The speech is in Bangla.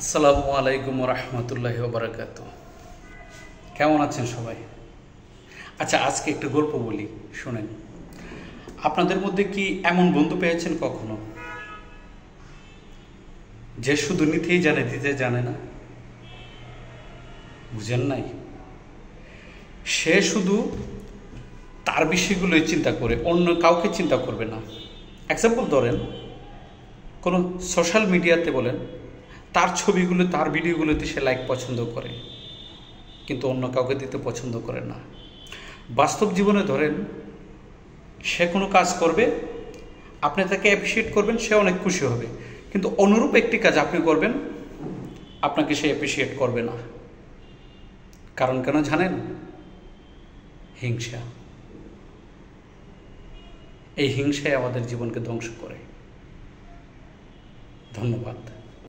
আসসালামু আলাইকুম রহমতুল্লাহি ওয়া বারাকাতুহু। কেমন আছেন সবাই? আচ্ছা, আজকে একটা গল্প বলি, শুনেন। আপনাদের মধ্যে কি এমন বন্ধু পেয়েছেন কখনো, যে শুধু নিতেই জানে, দিতে জানে না? বুঝেন নাই? সে শুধু তার বিষয়গুলোই চিন্তা করে, অন্য কাউকে চিন্তা করবে না। এক্সাম্পল ধরেন, কোনো সোশ্যাল মিডিয়াতে বলেন, তার ছবিগুলো, তার ভিডিওগুলোতে সে লাইক পছন্দ করে, কিন্তু অন্য কাউকে দিতে পছন্দ করে না। বাস্তব জীবনে ধরেন, সে কোনো কাজ করবে, আপনি তাকে অ্যাপ্রিসিয়েট করবেন, সে অনেক খুশি হবে, কিন্তু অনুরূপ একটি কাজ আপনি করবেন, আপনাকে সে অ্যাপ্রিসিয়েট করবে না। কারণ কেন জানেন? হিংসা। এই হিংসাই আমাদের জীবনকে ধ্বংস করে। ধন্যবাদ।